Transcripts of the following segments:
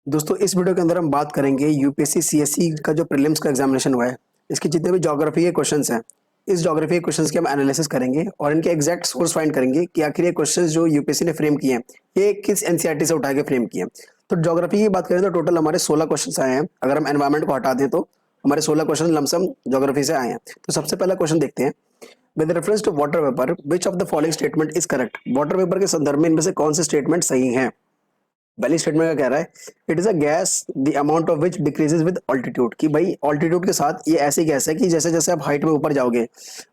दोस्तों इस वीडियो के अंदर हम बात करेंगे यूपीएससी सीएससी का जो प्रीलिम्स का एग्जामिनेशन हुआ है, इसके जितने भी ज्योग्राफी के क्वेश्चंस हैं, इस ज्योग्राफी के क्वेश्चंस के हम एनालिसिस करेंगे और इनके एग्जैक्ट सोर्स फाइंड करेंगे कि आखिर ये क्वेश्चंस जो यूपीएससी ने फ्रेम किए हैं ये किस एनसीईआरटी से उठा के फ्रेम किए हैं। तो ज्योग्राफी की बात करें तो टोटल हमारे 16 क्वेश्चन आए हैं। अगर हम एनवायरमेंट को हटा दें तो हमारे 16 क्वेश्चन लमसम ज्योग्राफी से आए हैं। तो सबसे पहला क्वेश्चन देखते हैं। With reference to water vapour which of the following statement is correct. Water vapour के संदर्भ में इनमें से कौन से स्टेटमेंट सही हैं। पहली स्टेटमेंट का कह रहा है it is a gas the amount of which decreases with altitude, कि भाई ऑल्टीट्यूड के साथ ये ऐसी गैस है कि जैसे जैसे आप हाइट में ऊपर जाओगे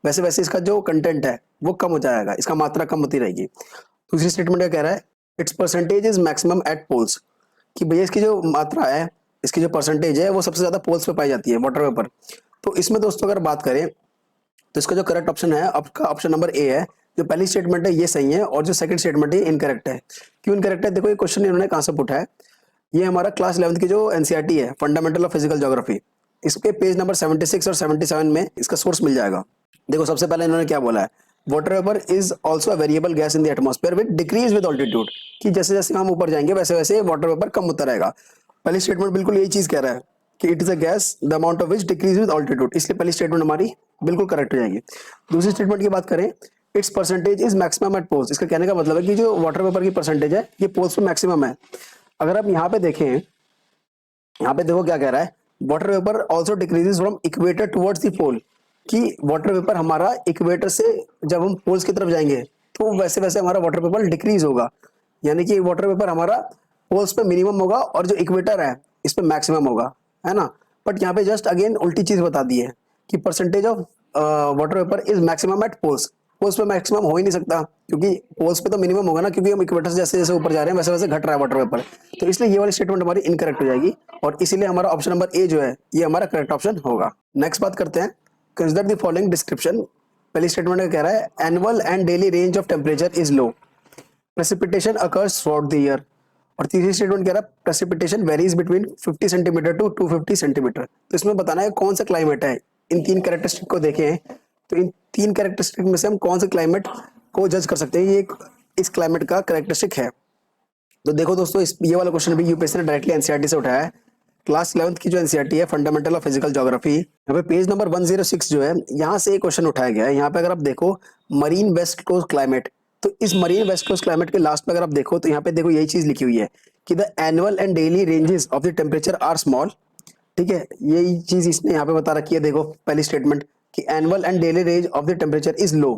वैसे वैसे इसका जो कंटेंट है वो कम हो जाएगा, इसका मात्रा कम होती रहेगी। दूसरी स्टेटमेंट का कह रहा है its percentage is maximum at poles, कि भैया इसकी जो मात्रा है, इसकी जो परसेंटेज है वो सबसे ज्यादा पोल्स पे पाई जाती है वाटर वेपर। तो इसमें दोस्तों अगर बात करें तो इसका जो करेक्ट ऑप्शन है आपका ऑप्शन नंबर ए है। जो पहली स्टेटमेंट है ये सही है और जो सेकंड स्टेटमेंट है इनकरेक्ट है। क्यों इनकरेक्ट है, देखो ये क्वेश्चन इन्होंने कहां से पूछा है। ये हमारा क्लास 11th की जो एनसीईआरटी है फंडामेंटल ऑफ फिजिकल ज्योग्राफी, इसके पेज नंबर 76 और 77 में इसका सोर्स मिल जाएगा। देखो सबसे पहले इन्होंने क्या बोला है, water vapour is also a variable gas in the atmosphere with decrease with altitude, कि जैसे जैसे हम ऊपर जाएंगे वैसे वैसे वाटर वेपर कम होता रहेगा। पहली स्टेटमेंट बिल्कुल यही चीज कह रहा है कि it is a gas the amount of which decrease with altitude, इसलिए पहली स्टेटमेंट हमारी बिल्कुल करेक्ट हो जाएगी। दूसरी स्टेटमेंट की बात करें its percentage is maximum at poles, इसका कहने का मतलब है कि जो वाटर वेपर की परसेंटेज है ये पोल्स पे मैक्सिमम है। अगर आप यहाँ पे देखें, यहाँ पे देखो क्या कह रहा है, water vapour also decreases from equator towards the pole, कि वाटर वेपर हमारा इक्वेटर से जब हम पोल्स की तरफ जाएंगे तो वैसे वैसे हमारा वाटर वेपर डिक्रीज होगा, यानी कि वाटर वेपर हमारा पोल्स पे मिनिमम होगा और जो इक्वेटर है इस पे मैक्सिमम होगा, है ना। बट यहाँ पे जस्ट अगेन उल्टी चीज बता दी है कि percentage of water vapour is maximum at poles. Poles पे मैक्सिमम हो ही नहीं सकता क्योंकि पोल्स पे तो मिनिमम होगा ना, क्योंकि हम इक्वेटर से जैसे जैसे ऊपर जा रहे हैं वैसे वैसे घट रहा है वाटर वेपर। तो इसलिए ये वाली स्टेटमेंट हमारी इनकरेक्ट हो जाएगी और इसीलिए हमारा ऑप्शन नंबर ए जो है ये हमारा करेक्ट ऑप्शन होगा। नेक्स्ट बात करते हैं, कंसिडर द फॉलोइंग डिस्क्रिप्शन। पहली स्टेटमेंट का कह रहा है annual and daily range of temperature is low, precipitation occurs throughout the year. और तीसरी स्टेटमेंट कह रहा है precipitation varies between 50 centimetre to 250 centimetre. तो इसमें बताना है कौन सा क्लाइमेट है। इन तीन कैरेक्टरिस्टिक को देखें तो इन तीन कैरेक्टरिस्टिक में से हम कौन से क्लाइमेट को जज कर सकते हैं ये इस क्लाइमेट का कैरेक्टरिस्टिक है। तो देखो दोस्तों ये वाला क्वेश्चन भी यूपीएससी ने डायरेक्टली एनसीईआरटी से उठाया है। क्लास 11th की जो एनसीईआरटी है फंडामेंटल ऑफ फिजिकल ज्योग्राफी, यहाँ पे पेज नंबर 106 जो है यहाँ से एक क्वेश्चन उठाया गया है। यहाँ पे अगर आप देखो मरीन वेस्ट कोस्ट क्लाइमेट, तो इस मरीन वेस्ट कोस्ट क्लाइमेट के लास्ट में अगर आप देखो तो यहाँ पे देखो यही चीज लिखी हुई है कि the annual and daily ranges of the temperature are small. ठीक है, यही चीज इसने यहाँ पे बता रखी है। देखो पहली स्टेटमेंट कि annual and daily range of the temperature is लो।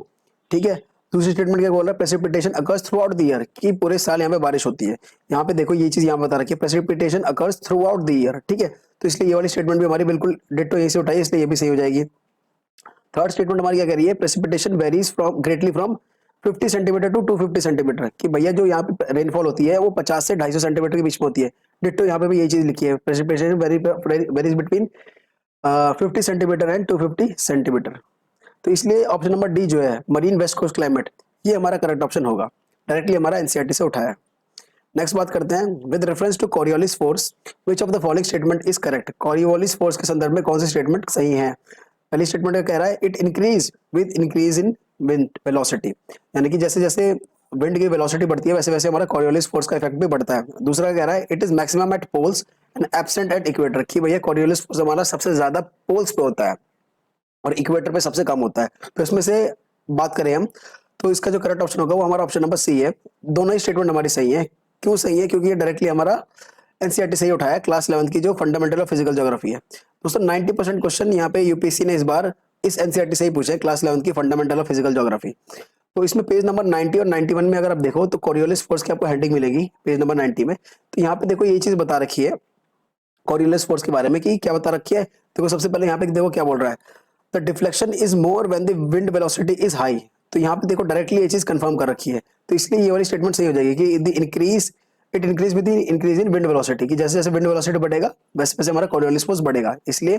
ठीक है, दूसरी स्टेटमेंट क्या बोल रहा है, precipitation occurs through out the year, कि पूरे साल यहाँ पे बारिश होती है। यहाँ पे देखो ये चीज यहाँ बता रखी है precipitation occurs through out the year. ठीक है, तो इसलिए ये वाली स्टेटमेंट भी हमारी बिल्कुल डिट्टो यहीं से उठाई, इसलिए ये भी सही हो जाएगी। थर्ड स्टेटमेंट हमारी क्या कह रही है, precipitation varies from greatly from 50 centimetre to 250 centimetre, कि भैया जो यहाँ पे रेनफॉल होती है वो 50 से 250 सेंटीमीटर के बीच में होती है। डिट्टो यहाँ पे भी यही चीज लिखी है, precipitation varies between 50 centimetre and 250 centimetre. तो इसलिए ऑप्शन नंबर डी जो है मरीन वेस्ट कोस्ट क्लाइमेट ये हमारा करेक्ट ऑप्शन होगा, डायरेक्टली हमारा एनसीईआरटी से उठाया है। नेक्स्ट बात करते हैं, with reference to Coriolis force which of the following statement is correct. Coriolis force के संदर्भ में कौन सी स्टेटमेंट सही है। पहली स्टेटमेंट कह रहा है it increase with increase in wind velocity, यानी कि जैसे जैसे विंड की वेलोसिटी बढ़ती है वैसे वैसे हमारा कॉरियोलिस फोर्स का इफेक्ट भी बढ़ता है। दूसरा कह रहा है it is maximum at poles and absent at equator, कि भैया कॉरियोलिस फोर्स हमारा सबसे ज्यादा पोल्स पे होता है और इक्वेटर पे सबसे कम होता है। तो इसमें से बात करें हम तो इसका जो करेक्ट ऑप्शन होगा वो हमारा ऑप्शन नंबर सी है। दोनों ही स्टेटमेंट हमारी सही है। क्यों सही है, क्योंकि ये डायरेक्टली हमारा एनसीईआरटी से ही उठाया है क्लास 11th की जो फंडामेंटल ऑफ फिजिकल ज्योग्राफी है। दोस्तों 90% क्वेश्चन यहाँ पे यूपीएससी ने इस बार इस एनसीईआरटी से ही पूछे, क्लास 11th की फंडामेंटल ऑफ फिजिकल ज्योग्राफी। तो इसमें पेज नंबर 90 और 91 में अगर आप देखो तो कॉरियोलिस फोर्स की आपको हेडिंग मिलेगी पेज नंबर 90 में। तो यहाँ पे देखो ये चीज बता रखी है कॉरियोलिस फोर्स के बारे में कि क्या बता रखी है। देखो सबसे पहले यहाँ पे देखो क्या बोल रहा है, the deflection is more when the wind velocity is high. तो यहाँ पे देखो डायरेक्टली ये चीज कंफर्म कर रखी है, तो इसलिए ये वाली स्टेटमेंट सही हो जाएगी कि the increase it increase with increase in wind velocity, कि जैसे जैसे विंड वेलोसिटी बढ़ेगा वैसे वैसे हमारा कॉरियोलिस फोर्स बढ़ेगा, इसलिए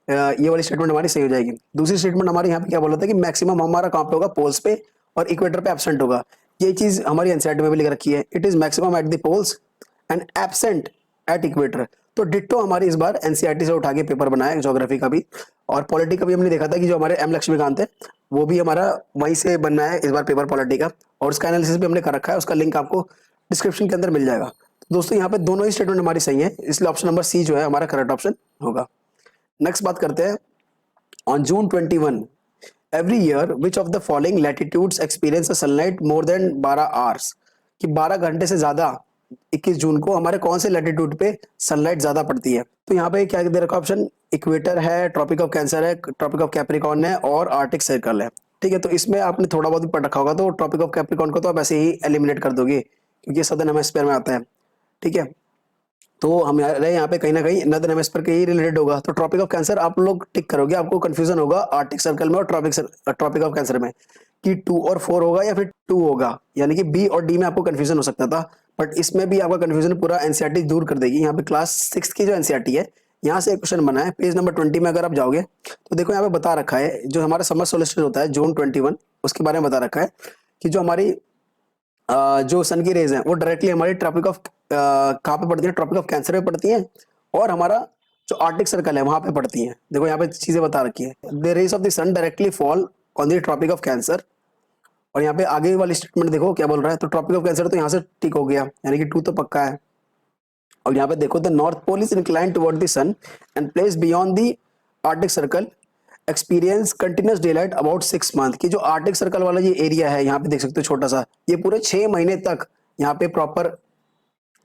ये वाली स्टेटमेंट हमारी सही हो जाएगी। दूसरी स्टेटमेंट हमारे यहाँ पे क्या बोला था कि मैक्सिमम हमारा कहाँ पे होगा, पोल्स पे और इक्वेटर पे एब्सेंट होगा। ये चीज हमारी एनसीईआरटी में भी लिख रखी है, it is maximum at the poles and absent at equator. तो डिट्टो हमारी इस बार एनसीईआरटी से उठा के पेपर बनाया है ज्योग्राफी का भी, और पॉलिटी का भी हमने देखा था कि जो हमारे एम लक्ष्मीकांत है वो भी हमारा वहीं से बनना है इस बार पेपर पॉलिटी का, और उसका एनालिसिस भी हमने कर रखा है, उसका लिंक आपको डिस्क्रिप्शन के अंदर मिल जाएगा। दोस्तों यहाँ पे दोनों ही स्टेटमेंट हमारी सही है, इसलिए ऑप्शन नंबर सी जो है हमारा करेक्ट ऑप्शन होगा। नेक्स्ट बात करते हैं, on June 21 every year which of the following latitudes experience sunlight more than 12 hours, कि 12 घंटे से ज्यादा 21 जून को हमारे कौन से लैटिट्यूड पे सनलाइट ज्यादा पड़ती है। तो यहाँ पे क्या दे रखा ऑप्शन, इक्वेटर है, ट्रॉपिक ऑफ कैंसर है, ट्रॉपिक ऑफ कैप्रिकॉर्न है और आर्टिक सर्कल है। ठीक है, तो इसमें आपने थोड़ा बहुत भी पढ़ रखा होगा, तो ट्रॉपिक ऑफ कैप्रिकॉर्न को तो आप ऐसे ही एलिमिनेट कर दोगे क्योंकि सदर्न हेमिस्फीयर में आता है। ठीक है, तो हमारे यहाँ पे कहीं ना कहीं नदर्न हेमिस्फीयर के ही रिलेटेड होगा, तो ट्रॉपिक ऑफ कैंसर आप लोग टिक करोगे, आपको कंफ्यूजन होगा आर्टिक सर्कल में और ट्रॉपिक ऑफ कैंसर में कि 2 और 4 होगा या फिर 2 होगा, यानी कि बी और डी में आपको कंफ्यूजन हो सकता था, बट इसमें भी आपका कंफ्यूजन पूरा एनसीईआरटी दूर कर देगी। यहाँ पे क्लास 6 की जो एनसीईआरटी है, यहाँ से एक क्वेश्चन बना है पेज नंबर 20 में, अगर आप जाओगे तो देखो यहाँ पे बता रखा है जो हमारा समर सोलिस्टिस होता है जून 21, उसके बारे में बता रखा है कि जो हमारी जो सन की रेज है वो डायरेक्टली हमारी ट्रॉपिक ऑफ कहाँ पे पड़ती है, ट्रॉपिक ऑफ कैंसर में पड़ती है, और हमारा जो आर्टिक सर्कल है वहां पे पड़ती है। देखो यहाँ पे चीजें बता रखी है, the rays of the sun directly fall on the tropic of cancer, और यहाँ पे आगे वाली स्टेटमेंट देखो क्या बोल रहा है, तो ट्रॉपिक ऑफ कैंसर तो यहाँ से टिक हो गया, यानी कि 2 तो पक्का है। और यहाँ पे देखो the north pole is incline toward the sun and place beyond the arctic circle experience continuous daylight about 6 month, की जो आर्टिक सर्कल वाला ये एरिया है यहाँ पे देख सकते हो छोटा सा, ये पूरे 6 महीने तक यहाँ पे प्रॉपर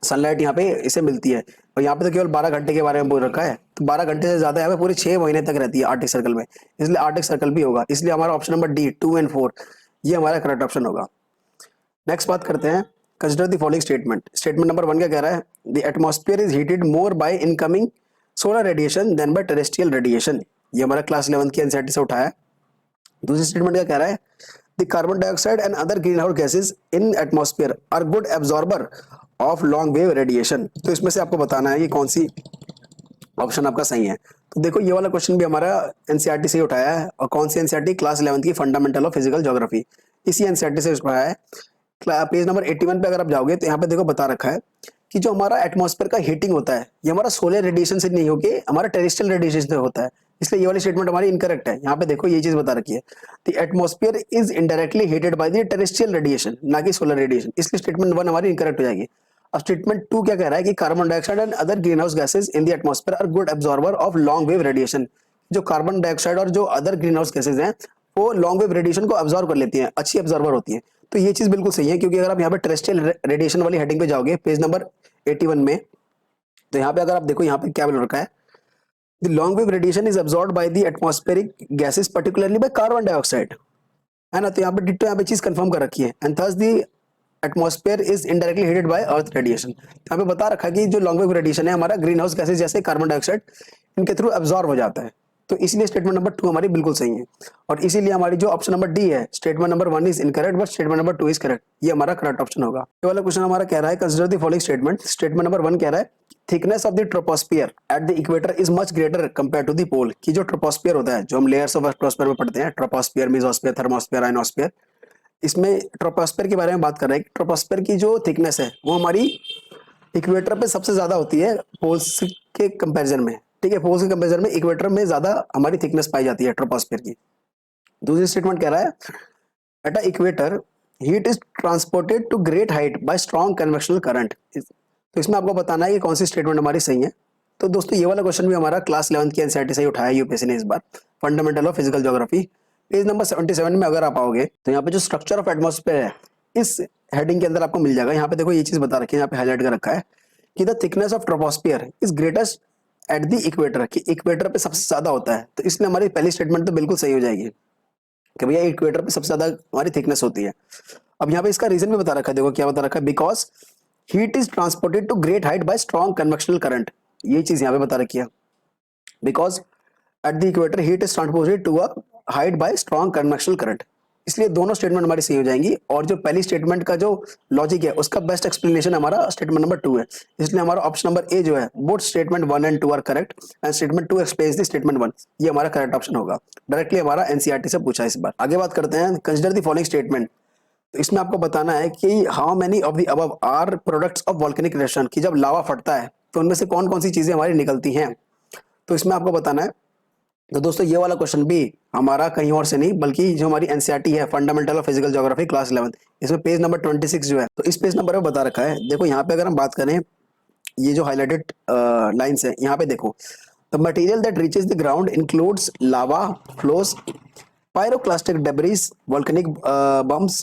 सनलाइट यहाँ पे इसे मिलती है, और यहाँ पे तो केवल 12 घंटे के बारे में बोल रखा है, तो 12 घंटे से ज्यादा यहाँ पे पूरे 6 महीने तक रहती है आर्टिक सर्कल में, इसलिए आर्टिक सर्कल भी होगा, इसलिए हमारा ऑप्शन नंबर डी 2 एंड 4 ये हमारा करेक्ट ऑप्शन होगा। नेक्स्ट बात करते हैं, consider the following statement. Statement number 1 क्या कह रहा है, the atmosphere is heated more by incoming solar radiation than by terrestrial radiation, ये हमारा क्लास 11 की एनसीईआरटी से उठाया है। दूसरी स्टेटमेंट क्या कह रहा है, the carbon dioxide and other green house gases in atmosphere are good absorber of long wave radiation, तो इसमें से आपको बताना है कि कौन सी ऑप्शन आपका सही है। तो देखो ये वाला क्वेश्चन भी हमारा एनसीईआरटी से उठाया है, और कौन सी एनसीईआरटी, क्लास 11 की फंडामेंटल ऑफ फिजिकल ज्योग्राफी, इसी एनसीईआरटी से उठाया है। पेज नंबर 81 पे अगर आप जाओगे तो यहाँ पे देखो बता रखा है कि जो हमारा एटमॉस्फेयर का हीटिंग होता है ये हमारा सोलर रेडिएशन से नहीं होके हमारा टेरेस्ट्रियल रेडिएशन से होता है, इसलिए ये वाली स्टेटमेंट हमारी इनकरेक्ट है। यहाँ पे देखो ये चीज बता रखी है, the atmosphere is indirectly heated by the terrestrial radiation, ना कि सोलर रेडिएशन, इसलिए स्टेटमेंट 1 हमारी इनकरेक्ट हो जाएगी। अब स्टेटमेंट 2 क्या कह रहा है कि carbon dioxide and other green house gases in the atmosphere are good absorber of long wave radiation, जो कार्बन डाइऑक्साइड और जो अदर ग्रीन हाउस गैसेज हैं वो लॉन्ग वेव रेडिएशन को अब्जॉर्ब कर लेती हैं, अच्छी अब्जॉर्बर होती हैं। तो ये चीज बिल्कुल सही है, क्योंकि अगर आप यहाँ पे टेरेस्ट्रियल रेडिएशन वाली हेडिंग पे जाओगे पेज नंबर 81 में, तो यहाँ पे अगर आप देखो यहाँ पे क्या बोल रखा है, the long wave radiation is absorbed by the atmospheric gases particularly by carbon dioxide, है ना, तो यहाँ पे डिट्टो यहाँ पे चीज कंफर्म कर रखी है, and thus the atmosphere is indirectly heated bye earth radiation, यहाँ पे बता रखा है कि जो लॉन्ग वेव रेडिएशन है हमारा ग्रीन हाउस गैसेस जैसे कार्बन डाइऑक्साइड इनके थ्रू अब्सॉर्ब हो जाता है, तो इसलिए स्टेटमेंट नंबर 2 हमारी बिल्कुल सही है, और इसीलिए हमारी जो ऑप्शन नंबर डी है statement number 1 is incorrect but statement number 2 is correct, ये हमारा करेक्ट ऑप्शन होगा। ये वाला क्वेश्चन हमारा कह रहा है consider the following statement. Statement number 1 कह रहा है thickness of the troposphere at the equator is much greater compare to the pole, की जो ट्रोपोस्फियर होता है जो हम लेयर्स ऑफ एटमॉस्फेयर में पढ़ते हैं, ट्रोपोस्फियर, मेसोस्फियर, थर्मोस्फियर, आयनोस्फियर, इसमें ट्रोपोस्फियर के बारे में बात कर रहे हैं। ट्रोपोस्फियर की जो थिकनेस है वो हमारी इक्वेटर पे सबसे ज्यादा होती है पोल्स के कंपैरिजन में, ठीक है, पोल्स के कंपैरिजन में इक्वेटर में ज्यादा हमारी थिकनेस पाई जाती है ट्रोपोस्फियर की। दूसरी स्टेटमेंट कह रहा है at a equator heat is transported to great height by strong convectional current, तो इसमें आपको बताना है कि कौन सी स्टेटमेंट हमारी सही है। तो दोस्तों ये वाला क्वेश्चन भी हमारा क्लास 11 की एनसीईआरटी से ही उठाया यूपीएससी ने इस बार, fundamental of physical geography, page number 77 में अगर आप आओगे तो यहाँ पे जो स्ट्रक्चर ऑफ एटमॉस्फेयर है इस हेडिंग के अंदर आपको मिल जाएगा। यहाँ पे देखो ये चीज बता रखी है, यहाँ पे हाईलाइट कर रखा है कि the thickness of troposphere is greatest eight the equator, कि इक्वेटर पे सबसे ज्यादा होता है, तो इसलिए हमारी पहली स्टेटमेंट तो बिल्कुल सही हो जाएगी कि भैया इक्वेटर पे सबसे ज्यादा हमारी थिकनेस होती है। अब यहाँ पे इसका रीजन भी बता रखा है, देखो क्या बता रखा है, because heat is transported to great height by strong convectional current, ये चीज यहाँ पे बता रखी है, because at the equator heat is transported to a height by strong convectional current, इसलिए दोनों स्टेटमेंट हमारी सही हो जाएंगी। और जो पहली स्टेटमेंट का जो लॉजिक है उसका बेस्ट एक्सप्लेनेशन हमारा स्टेटमेंट नंबर 2 है, इसलिए हमारा ऑप्शन नंबर ए जो है both statement 1 and 2 are correct and statement 2 explains the statement 1, ये हमारा करेक्ट ऑप्शन होगा। डायरेक्टली हमारा एनसीईआरटी से पूछा इस बार। आगे बात करते हैं कंसीडर द फॉलोइंग स्टेटमेंट, तो इसमें आपको बताना है कि how many of the above are products of volcanic eruption, कि जब लावा फटता है तो उनमें से कौन कौन सी चीजें हमारी निकलती हैं, तो इसमें आपको बताना है। तो दोस्तों ये वाला क्वेश्चन भी हमारा कहीं और से नहीं बल्कि जो हमारी एनसीईआरटी है fundamental of physical geography class 11 इसमें पेज नंबर 26 जो है, तो इस पेज नंबर पे बता रखा है। देखो यहाँ पे अगर हम बात करें ये जो हाईलाइटेड लाइंस है यहाँ पे देखो, the material that reaches the ground includes lava flows, pyroclastic debris, volcanic bombs,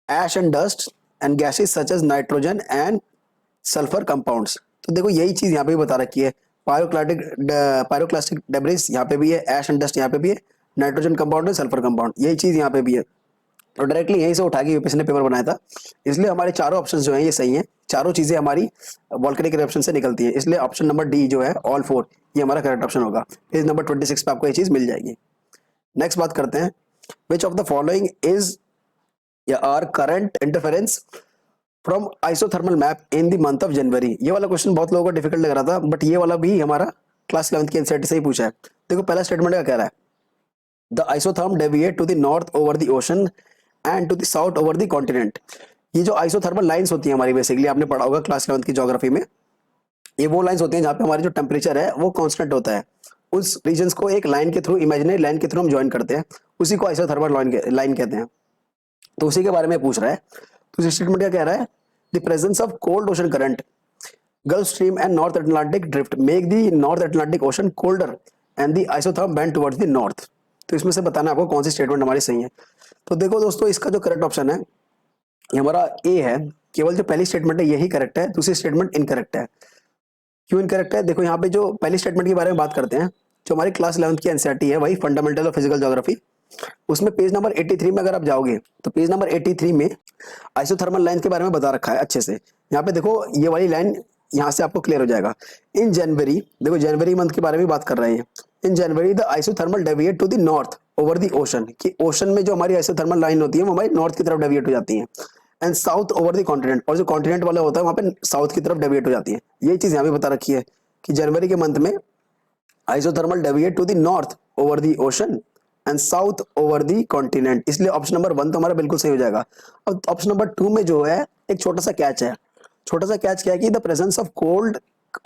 ash and dust, and gases such as nitrogen and sulfur compounds। तो देखो यही चीज यहाँ पे भी बता रखी है, पायरोक्लास्टिक डेब्रिस यहाँ पे भी है, एश एंड डस्ट यहाँ पे भी है, नाइट्रोजन कंपाउंड है, सल्फर कंपाउंड, यही चीज यहाँ पे भी है। और डायरेक्टली यहीं से उठा के यूपीएससी ने पेपर बनाया था, इसलिए हमारे चारों ऑप्शन जो हैं ये सही हैं, चारों चीजें हमारी वॉल्केनिक इरप्शन से निकलती है, इसलिए ऑप्शन नंबर डी जो है ऑल फोर ये हमारा करेक्ट ऑप्शन होगा। पेज नंबर 26 पे आपको ये चीज मिल जाएगी। नेक्स्ट बात करते हैं, which of the following is are current interference from isothermal map in the month of January. ये वाला क्वेश्चन बहुत लोगों को डिफिकल्ट लग रहा था, बट ये वाला भी हमारा क्लास 11th की एनसीईआरटी से ही पूछा है। देखो पहला स्टेटमेंट क्या कह रहा है, the isotherm deviate to the north over the ocean and to the south over the continent. ये जो आइसोथर्मल लाइंस होती है हमारी, बेसिकली आपने पढ़ा होगा क्लास 11th की ज्योग्राफी में, ये वो लाइंस होती हैं जहाँ पे हमारी जो टेम्परेचर है वो कांस्टेंट होता है, उस रीजन्स को एक लाइन के थ्रू, इमेजिनरी लाइन के थ्रू हम ज्वाइन करते हैं, उसी को आइसोथर्मल लाइन कहते हैं। तो उसी के बारे में पूछ रहा है। तो स्टेटमेंट क्या कह रहा है, the presence of cold ocean current, gulf stream and north Atlantic drift make the north Atlantic ocean colder and the isotherm bend towards the north. तो इसमें से बताना आपको कौन सी स्टेटमेंट हमारी सही है। तो देखो दोस्तों, इसका जो करेक्ट ऑप्शन है ये हमारा ए है, केवल जो पहली स्टेटमेंट है यही करेक्ट है, दूसरी स्टेटमेंट इनकरेक्ट है। क्यों इनकरेक्ट है, देखो यहाँ पे जो पहली स्टेटमेंट के बारे में बात करते हैं, जो हमारी क्लास 11th की एनसीईआरटी है वही फंडामेंटल ऑफ फिजिकल ज्योग्राफी, उसमें पेज नंबर 83 में अगर आप जाओगे तो पेज नंबर 83 में आइसोथर्मल लाइन के बारे में बता रखा है अच्छे से। यहाँ पे देखो ये वाली लाइन यहाँ से आपको क्लियर हो जाएगा। इन जनवरी, देखो जनवरी मंथ के बारे में बात कर रहे हैं, in January the isothermal deviate to the north over the ocean, कि ओशन में जो हमारी आइसोथर्मल लाइन होती है वो हमारी नॉर्थ की तरफ डेविएट हो जाती है, and south over the continent, और जो कॉन्टिनेंट वाला होता है वहां पे साउथ की तरफ डेविएट हो जाती है। ये चीज यहाँ पे बता रखी है कि जनवरी के मंथ में isothermal deviate to the north over the ocean and south over the continent, इसलिए ऑप्शन नंबर 1 तो हमारा बिल्कुल सही हो जाएगा। अब ऑप्शन नंबर 2 में जो है एक छोटा सा कैच है, छोटा सा कैच क्या है कि the presence of cold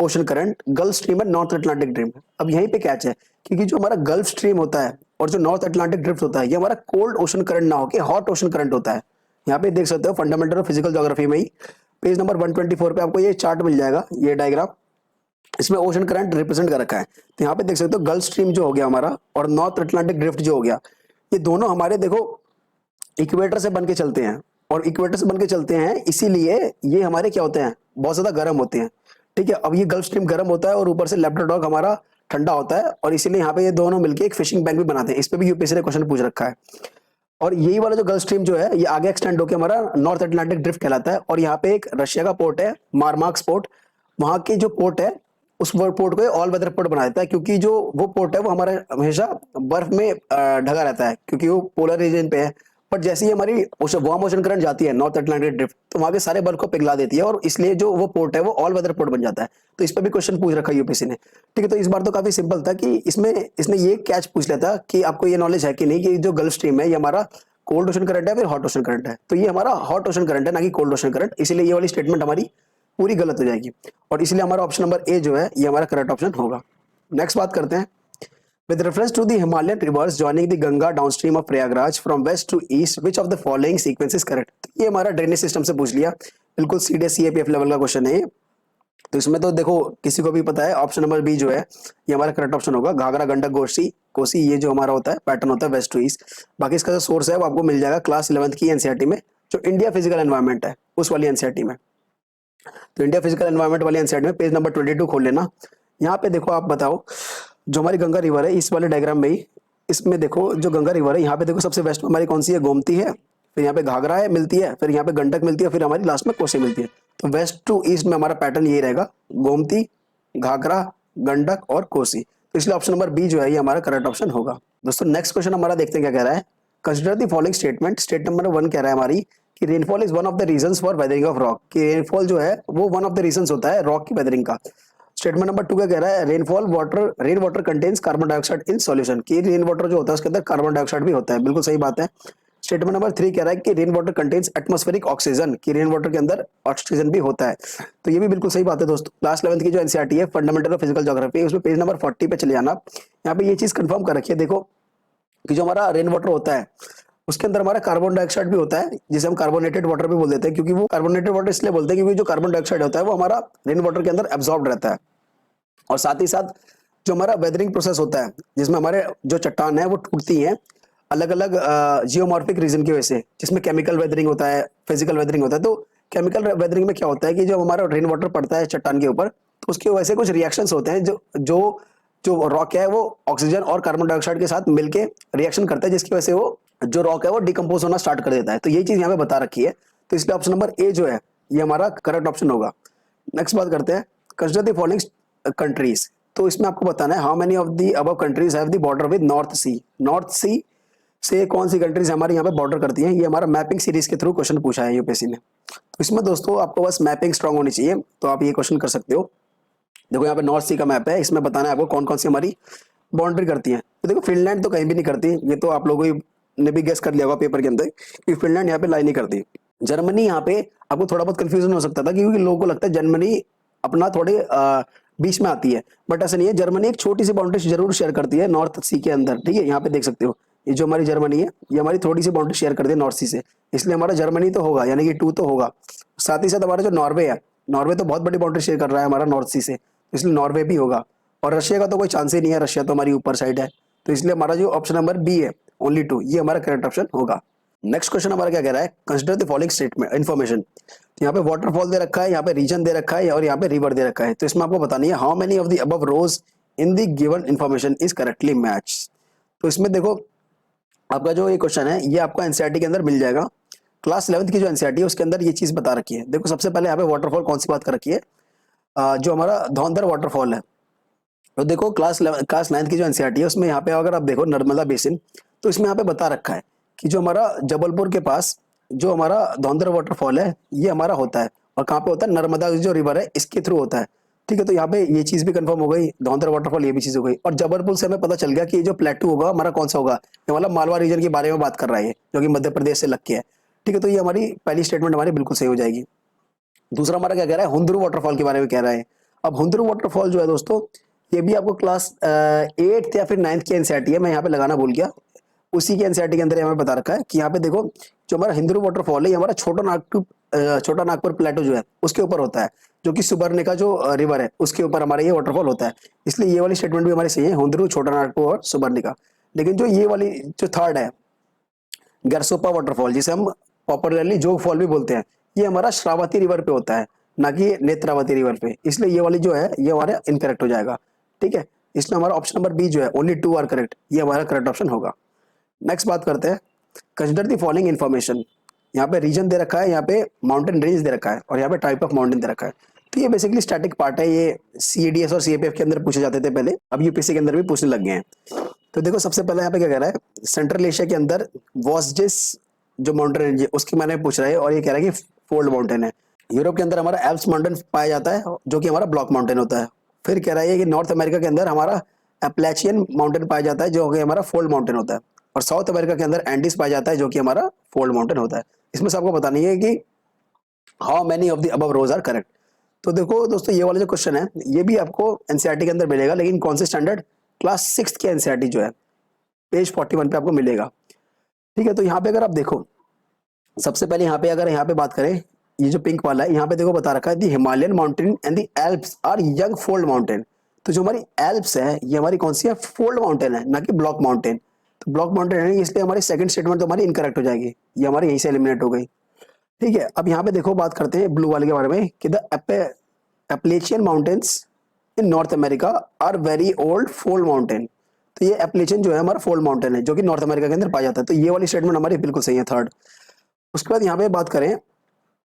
ocean current, gulf stream and north Atlantic drift. अब यहीं पे कैच है, क्योंकि जो हमारा गल्फ स्ट्रीम होता है और जो नॉर्थ अटलांटिक ड्रिफ्ट होता है ये हमारा कोल्ड ओशन करंट ना होकर हॉट ओशन करंट होता है। यहाँ पे देख सकते हो फंडामेंटल ऑफ फिजिकल ज्योग्राफी में ही पेज नंबर 124 पे आपको ये चार्ट मिल जाएगा, ये डायग्राम, इसमें ओशन करंट रिप्रेजेंट कर रखा है। तो यहाँ पे देख सकते हो गल्फ स्ट्रीम जो हो गया हमारा और नॉर्थ अटलांटिक ड्रिफ्ट जो हो गया, ये दोनों हमारे देखो इक्वेटर से बन के चलते हैं, और इक्वेटर से बन के चलते हैं इसीलिए ये हमारे क्या होते हैं, बहुत ज्यादा गर्म होते हैं। ठीक है, अब ये गल्फ स्ट्रीम गर्म होता है और ऊपर से लैब्राडोर हमारा ठंडा होता है, और इसीलिए यहाँ पे ये दोनों मिलकर एक फिशिंग बैंक भी बनाते हैं। इस पे भी यूपीएससी ने क्वेश्चन पूछ रखा है। और यही वाला जो गल्फ स्ट्रीम जो है ये आगे एक्सटेंड होकर हमारा नॉर्थ अटलांटिक ड्रिफ्ट कहलाता है। और यहाँ पे एक रशिया का पोर्ट है, मारमार्क्स पोर्ट, वहां की जो पोर्ट है उस पोर्ट को ऑल वेदर पोर्ट बना देता है, क्योंकि जो वो पोर्ट है वो हमारा हमेशा बर्फ में ढका रहता है, क्योंकि वो पोलर रीजन पे है। बट जैसे ही हमारी वार्म ओशन करंट जाती है नॉर्थ अटलांटिक ड्रिफ्ट, तो वहां के सारे बर्फ को पिघला देती है, और इसलिए जो वो पोर्ट है वो ऑल वेदर पोर्ट बन जाता है। तो इस पर भी क्वेश्चन पूछ रखा है यूपीएससी ने। ठीक है, तो इस बार तो काफी सिंपल था कि इसमें इसने ये कैच पूछ लिया था कि आपको ये नॉलेज है कि नहीं कि जो गल्फ स्ट्रीम है ये हमारा कोल्ड ओशन करंट है फिर हॉट ओशन करंट है। तो ये हमारा हॉट ओशन करंट है, ना कि कोल्ड ओशन करंट, इसलिए ये वाली स्टेटमेंट हमारी पूरी गलत हो जाएगी, और इसलिए हमारा ऑप्शन नंबर ए जो है ये हमारा करेक्ट ऑप्शन होगा। नेक्स्ट बात करते हैं, with reference to the Himalayan rivers joining the Ganga downstream of Prayagraj from west to east, which of the following sequence is correct। तो ये हमारा ड्रेनेज सिस्टम से पूछ लिया, बिल्कुल सीधे सीएपीएफ लेवल का क्वेश्चन है ये। तो इसमें तो देखो किसी को भी पता है ऑप्शन नंबर बी जो है ये हमारा करेक्ट ऑप्शन होगा, घाघरा गंडक कोसी कोसी, ये जो हमारा होता है पैटर्न होता है वेस्ट टू ईस्ट। बाकी इसका जो सोर्स है वो आपको मिल जाएगा क्लास 11th की एनसीईआरटी में, जो इंडिया फिजिकल एनवायरमेंट है उस वाली एनसीईआरटी में। तो इंडिया फिजिकल एनवायरमेंट वाली एनसीईआरटी में पेज नंबर 22 खोल लेना। यहाँ पे देखो आप बताओ, जो हमारी गंगा रिवर है इस वाले डायग्राम में ही, इसमें देखो जो गंगा रिवर है यहाँ पे देखो सबसे वेस्ट में हमारी कौन सी है, गोमती है, फिर यहाँ पे घाघरा है मिलती है, फिर यहाँ पे गंडक मिलती है, फिर हमारी लास्ट में कोसी मिलती है। तो वेस्ट टू ईस्ट में हमारा पैटर्न यही रहेगा, गोमती, घाघरा, गंडक और कोसी। तो इसलिए ऑप्शन नंबर बी जो है ये हमारा करेक्ट ऑप्शन होगा। दोस्तों नेक्स्ट क्वेश्चन हमारा देखते हैं क्या कह रहा है। Consider the following statement, statement number 1 कह रहा है हमारी कि rainfall is one of the reasons for weathering of rock, कि रेनफॉल जो है वो वन ऑफ द रीजंस होता है रॉक की वेदरिंग का। स्टेटमेंट नंबर 2 का कह रहा है rain water contains carbon dioxide in solution, कि रेन वाटर जो होता है उसके अंदर कार्बन डाइऑक्साइड भी होता है, बिल्कुल सही बात है। स्टेटमेंट नंबर 3 कह रहा है कि rain water contains atmospheric oxygen, कि रेन वाटर के अंदर ऑक्सीजन भी होता है। तो ये भी बिल्कुल सही बात है दोस्तों। क्लास 11th की जो एनसीईआरटी है फंडामेंटल ऑफ फिजिकल ज्योग्राफी, उसमें पेज नंबर 40 पे चले जाना। यहाँ पे ये चीज कंफर्म कर रखी है देखो कि जो हमारा रेन वाटर होता है उसके अंदर हमारा कार्बन डाइऑक्साइड भी होता है, जिसे हम कार्बोनेटेड वाटर भी बोल देते हैं, क्योंकि वो कार्बोनेटेड वाटर इसलिए बोलते हैं क्योंकि जो कार्बन डाइऑक्साइड होता है वो हमारा रेन वाटर के अंदर एब्जॉर्ब रहता है। और साथ ही साथ जो हमारा वेदरिंग प्रोसेस होता है, जिसमें हमारे जो चट्टान है वो टूटती हैं अलग अलग जियोमॉर्फिक रीजन की वजह से, जिसमें केमिकल वेदरिंग होता है, फिजिकल वेदरिंग होता है। तो केमिकल वेदरिंग में क्या होता है कि जो हमारा रेन वाटर पड़ता है चट्टान के ऊपर, तो उसकी वजह से कुछ रिएक्शंस होते हैं, जो जो जो रॉक है वो ऑक्सीजन और कार्बन डाइऑक्साइड के साथ मिलके रिएक्शन करता है, जिसकी वजह से वो जो रॉक है वो डिकम्पोज होना स्टार्ट कर देता है। तो यही चीज यहाँ पे बता रखी है, तो इसलिए ऑप्शन नंबर ए जो है ये हमारा करेक्ट ऑप्शन होगा। नेक्स्ट बात करते हैं, कंसिडर द फॉलोइंग कंट्रीज। तो इसमें आपको बताना है how many of the above countries have the border with North Sea. North Sea से कौन सी कंट्रीज हमारे यहाँ पे बॉर्डर करती हैं, ये हमारा मैपिंग सीरीज के थ्रू क्वेश्चन पूछा है यूपीएससी ने। तो इसमें दोस्तों आपको बस मैपिंग स्ट्रांग होनी चाहिए, तो आप ये क्वेश्चन कर सकते हो। देखो यहाँ पे नॉर्थ सी का मैप है, इसमें बताना है आपको कौन कौन सी हमारी बाउंड्री करती है। तो देखो फिनलैंड तो कहीं भी नहीं करती, ये तो आप लोगों ने भी गेस कर लिया होगा पेपर के अंदर कि फिनलैंड यहाँ पे लाई नहीं करती। जर्मनी यहाँ पे आपको थोड़ा बहुत कंफ्यूजन हो सकता था, क्योंकि लोगों को लगता है जर्मनी अपना थोड़े बीच में आती है, बट ऐसा नहीं है। जर्मनी एक छोटी सी बाउंड्री जरूर शेयर करती है नॉर्थ सी के अंदर, ठीक है। यहाँ पे देख सकते हो ये जो हमारी जर्मनी है ये हमारी थोड़ी सी बाउंड्री शेयर करती है नॉर्थ सी से, इसलिए हमारा जर्मनी तो होगा, यानी कि 2 तो होगा। साथ ही साथ हमारा जो नॉर्वे है, नॉर्वे तो बहुत बड़ी बाउंड्री शेयर कर रहा है हमारा नॉर्थ सी से, इसलिए नॉर्वे भी होगा। और रशिया का तो कोई चांस ही नहीं है, रशिया तो हमारी ऊपर साइड है, तो इसलिए हमारा जो ऑप्शन नंबर बी है ओनली 2, ये हमारा करेक्ट ऑप्शन होगा। नेक्स्ट क्वेश्चन हमारा क्या कह रहा है, consider the following statement information. तो यहाँ पे वाटरफॉल दे रखा है, यहाँ पे रीजन दे रखा है और यहाँ पे रिवर दे रखा है। तो इसमें आपको बतानी है how many of the above rows in the given information is correctly match. तो इसमें देखो आपका जो ये क्वेश्चन है ये आपको एनसीईआरटी के अंदर मिल जाएगा। क्लास 11th की जो एनसीईआरटी है उसके अंदर ये चीज बता रखी है। देखो सबसे पहले यहाँ पे वाटरफॉल कौन सी बात कर रखी है, जो हमारा धौंधर वाटरफॉल है। तो देखो क्लास 9th की जो एनसीईआरटी है उसमें यहाँ पे अगर आप देखो नर्मदा बेसिन, तो इसमें यहाँ पे बता रखा है कि जो हमारा जबलपुर के पास जो हमारा धौंधर वाटरफॉल है ये हमारा होता है, और कहाँ पे होता है, नर्मदा जो रिवर है इसके थ्रू होता है, ठीक है। तो यहाँ पे ये चीज भी कंफर्म हो गई, धौंधर वाटरफॉल ये भी चीज हो गई। और जबलपुर से हमें पता चल गया कि ये जो प्लेटू होगा हमारा कौन सा होगा, ये मतलब मालवा रीजन के बारे में बात कर रहा है, जो कि मध्य प्रदेश से लग के है, ठीक है। तो ये हमारी पहली स्टेटमेंट हमारी बिल्कुल सही हो जाएगी। दूसरा हमारा क्या कह रहा है, हुंदरू वाटरफॉल के बारे में कह रहा है। अब हुंदरू वाटरफॉल जो है दोस्तों ये भी आपको क्लास 8th या फिर 9th की एनसीईआरटी है, मैं यहाँ पे लगाना भूल गया, उसी के एनसीईआरटी के अंदर हमें बता रखा है कि यहाँ पे देखो जो हमारा हिंदरू वाटरफॉल है ये हमारा छोटा नागपुर प्लेटो जो है उसके ऊपर होता है, जो कि सुबर्णिका जो रिवर है उसके ऊपर हमारा ये वाटरफॉल होता है। इसलिए ये वाली स्टेटमेंट भी हमारी सही है, हुंदरू, छोटा नागपुर और सुबर्णिका। लेकिन जो ये वाली जो थर्ड है गरसोपा वाटरफॉल, जिसे हम पॉपुलरली जोग फॉल भी बोलते हैं, ये हमारा श्रावती रिवर पे होता है, ना कि नेत्रावती रिवर पे, इसलिए ये वाली जो है ये हमारा इनकरेक्ट हो जाएगा, ठीक है। इसलिए हमारा ऑप्शन नंबर बी जो है ओनली 2 आर करेक्ट, ये हमारा करेक्ट ऑप्शन होगा। नेक्स्ट बात करते हैं, कंसिडर द फॉलोइंग इन्फॉर्मेशन। यहाँ पे रीजन दे रखा है, यहाँ पे माउंटेन रेंज दे रखा है और यहाँ पे टाइप ऑफ माउंटेन दे रखा है। तो ये बेसिकली स्टैटिक पार्ट है, ये सीडीएस और सीएपीएफ के अंदर पूछे जाते थे पहले, अब यूपीएससी के अंदर भी पूछने लग गए हैं। तो देखो सबसे पहले यहाँ पे क्या कह रहा है, सेंट्रल एशिया के अंदर वॉस्जिस जो माउंटेन रेंज है उसके मैंने पूछ रहा है, और ये कह रहा है कि फोल्ड माउंटेन है। यूरोप के अंदर हमारा एल्प्स माउंटेन पाया जाता है, जो कि हमारा ब्लॉक माउंटेन होता है। फिर कह रहा है कि नॉर्थ अमेरिका के अंदर हमारा एप्लेचियन माउंटेन पाया जाता है, जो कि हमारा फोल्ड माउंटेन होता है। और साउथ अमेरिका के अंदर एंडीज पाया जाता है, जो कि हमारा फोल्ड माउंटेन होता है। इसमें से आपको बतानी है कि how many of the above rows are correct. तो देखो दोस्तों ये वाला जो क्वेश्चन है ये भी आपको एनसीईआरटी के अंदर मिलेगा, लेकिन कौन से स्टैंडर्ड, क्लास 6th की एनसीईआरटी जो है पेज 41 पे आपको मिलेगा, ठीक है। तो यहाँ पे अगर आप देखो सबसे पहले यहाँ पे अगर यहाँ पे बात करें, ये जो पिंक वाला है यहाँ पे देखो बता रखा है the Himalayan mountain and the Alps are young fold mountain. तो जो हमारी एल्प्स है ये हमारी कौन सी है, फोल्ड माउंटेन है, ना कि ब्लॉक माउंटेन। तो ब्लॉक माउंटेन है, इसलिए हमारी सेकंड स्टेटमेंट तो हमारी इनकरेक्ट हो जाएगी, ये हमारी यहीं से एलिमिनेट हो गई, ठीक है। अब यहाँ पे देखो बात करते हैं ब्लू वाले के बारे में कि the Appalachian mountains in North America are very old fold mountain. तो ये एप्लेचियन जो है हमारा फोल्ड माउंटेन है, जो कि नॉर्थ अमेरिका के अंदर पाया जाता है। तो ये वाली स्टेटमेंट हमारी बिल्कुल सही है, थर्ड। उसके बाद यहाँ पे बात करें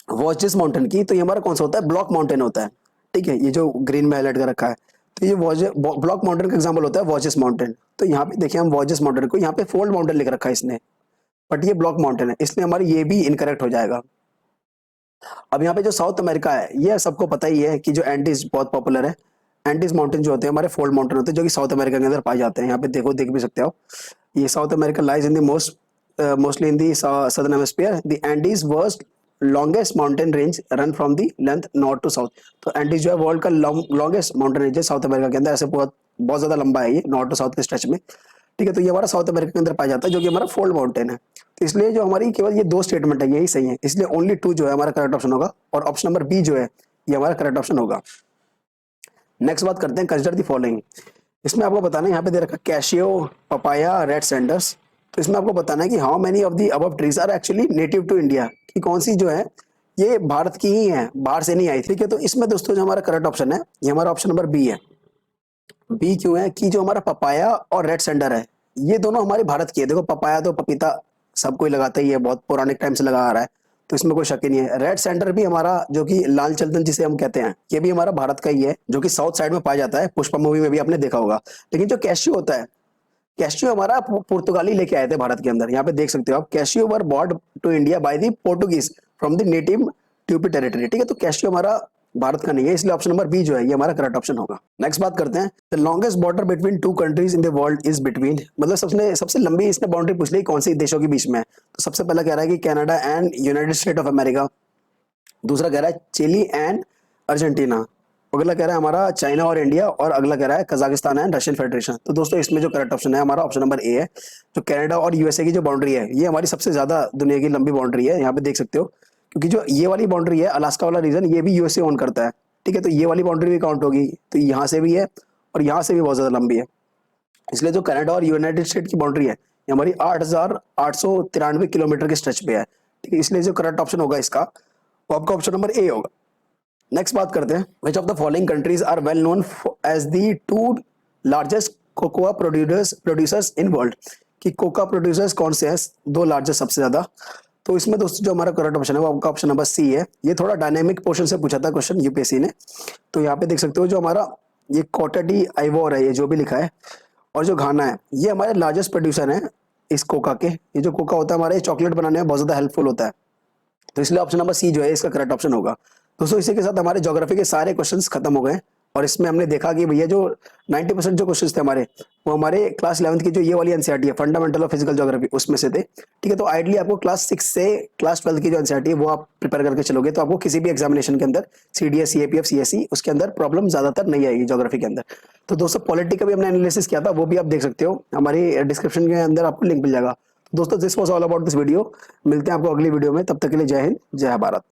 वॉचेस माउंटेन की, तो ये हमारा कौन सा होता है, ब्लॉक माउंटेन होता है, ठीक है। ये जो ग्रीन में हाईलाइट कर रखा है, तो ये ब्लॉक माउंटेन का एग्जांपल होता है वॉचेस माउंटेन। तो यहाँ पे देखिए हम वॉचेस माउंटेन को यहाँ पे फोल्ड माउंटेन लिख रखा है इसने, बट ये ब्लॉक माउंटेन है, इसलिए हमारी ये भी इनकरेक्ट हो जाएगा। अब यहाँ पे जो साउथ अमेरिका है ये सबको पता ही है कि जो एंडीज बहुत पॉपुलर है, एंडीज माउंटेन जो होते हैं हमारे फोल्ड माउंटेन होते हैं, जो कि साउथ अमेरिका के अंदर पाए जाते हैं। यहाँ पे देखो देख भी सकते हो, ये South America lies in the mostly in the southern hemisphere. The Andes worst longest mountain range run from the length north to south. तो एंडीज जो है वर्ल्ड का लॉन्गेस्ट माउंटेन रेंज है साउथ अमेरिका के अंदर, ऐसे बहुत बहुत ज्यादा लंबा है ये नॉर्थ टू साउथ के स्ट्रेच में, ठीक है, तो ये हमारा साउथ अमेरिका के अंदर पाया जाता है, जो कि हमारा फोल्ड माउंटेन है। तो इसलिए जो हमारी केवल ये 2 स्टेटमेंट है यही सही है, इसलिए ओनली 2 जो है हमारा करेक्ट ऑप्शन होगा, और ऑप्शन नंबर बी जो है ये हमारा करेक्ट ऑप्शन होगा। नेक्स्ट बात करते हैं, कंसिडर द फॉलोइंग। इसमें आपको बताना है, यहाँ पे दे रखा है कैशियो, पपाया, रेड सैंडर्स। तो इसमें आपको बताना है कि how many of the above trees are actually native to India, कि कौन सी जो है ये भारत की ही है, बाहर से नहीं आई थी। ठीक है, तो इसमें दोस्तों जो हमारा करेक्ट ऑप्शन है ये हमारा ऑप्शन नंबर बी है। बी क्यों है कि जो हमारा पपाया और रेड सैंडर है ये दोनों हमारे भारत की है। देखो पपाया तो पपीता सब कोई लगाता ही है, बहुत पौराणिक टाइम से लगा आ रहा है, तो इसमें कोई शक ही नहीं है। रेड सैंडर भी हमारा जो कि लाल चंदन जिसे हम कहते हैं ये भी हमारा भारत का ही है, जो कि साउथ साइड में पाया जाता है, पुष्पा मूवी में भी आपने देखा होगा। लेकिन जो कैशियो होता है, कैशियो हमारा पुर्तगाली लेके आए थे भारत के अंदर, यहाँ पे देख सकते हो आप, cashew were brought to India by the Portuguese from the native Tupi territory. ठीक है, तो कैशियो हमारा भारत का नहीं है, इसलिए ऑप्शन नंबर बी जो है ये हमारा करेक्ट ऑप्शन होगा। नेक्स्ट बात करते हैं, the longest border between 2 countries in the world is between, मतलब सबसे सबसे लंबी इसने बाउंड्री पूछ ली कौन सी देशों के बीच में है। तो सबसे पहला कह रहा है कि Canada and United state of America, दूसरा कह रहा है चिली एंड अर्जेंटीना, अगला कह रहा है हमारा चाइना और इंडिया, और अगला कह रहा है कजाकिस्तान एंड रशियन फेडरेशन। तो दोस्तों इसमें जो करेक्ट ऑप्शन है हमारा ऑप्शन नंबर ए है। जो कनाडा और यूएसए की जो बाउंड्री है ये हमारी सबसे ज्यादा दुनिया की लंबी बाउंड्री है, यहाँ पे देख सकते हो, क्योंकि जो ये वाली बाउंड्री है अलास्का वाला रीजन ये भी यूएसए ओन करता है। ठीक है, तो ये वाली बाउंड्री भी काउंट होगी, तो यहाँ से भी है और यहाँ से भी बहुत ज्यादा लंबी है, इसलिए जो कनाडा और यूनाइटेड स्टेट की बाउंड्री है ये हमारी 8,893 किलोमीटर के स्ट्रेच पे है। ठीक है, इसलिए जो करेक्ट ऑप्शन होगा इसका वो आपका ऑप्शन नंबर ए होगा। नेक्स्ट बात करते हैं, which of the following countries are well known as the 2 largest cocoa producers in world, कि कोका प्रोड्यूसर्स कौन से हैं 2 लार्जेस्ट सबसे ज्यादा। तो इसमें दोस्तों जो हमारा करेक्ट ऑप्शन है वो आपका ऑप्शन नंबर सी है। ये थोड़ा डायनेमिक पोर्शन से पूछा था क्वेश्चन यूपीएससी ने, तो यहाँ पे देख सकते हो जो हमारा ये कोटा डी आइवोर है, ये जो भी लिखा है, और जो घाना है ये हमारे लार्जेस्ट प्रोड्यूसर हैं इस कोका के। ये जो कोका होता है हमारे चॉकलेट बनाने में बहुत ज्यादा हेल्पफुल होता है, तो इसलिए ऑप्शन नंबर सी जो है इसका करेक्ट ऑप्शन होगा। दोस्तों इसी के साथ हमारे ज्योग्राफी के सारे क्वेश्चंस खत्म हो गए, और इसमें हमने देखा कि भैया जो 90% जो क्वेश्चंस थे हमारे वो हमारे क्लास 11th की जो ये वाली एनसीईआरटी है फंडामेंटल ऑफ फिजिकल ज्योग्राफी उसमें से थे। ठीक है, तो आइडली आपको क्लास 6 से क्लास 12 की जो एनसीईआरटी है वो आप प्रिपेयर करके चलोगे तो आपको किसी भी एग्जामिनेशन के अंदर सीडीएस, सीएपीएफ, सीएसई उसके अंदर प्रॉब्लम ज्यादातर नहीं आएगी ज्योग्राफी के अंदर। तो दोस्तों पॉलिटी का भी हमने एनालिसिस किया था, वो भी आप देख सकते हो, हमारी डिस्क्रिप्शन के अंदर आपको लिंक मिल जाएगा। दोस्तों this was all about this video, मिलते हैं आपको अगली वीडियो में, तब तक के लिए जय हिंद, जय भारत।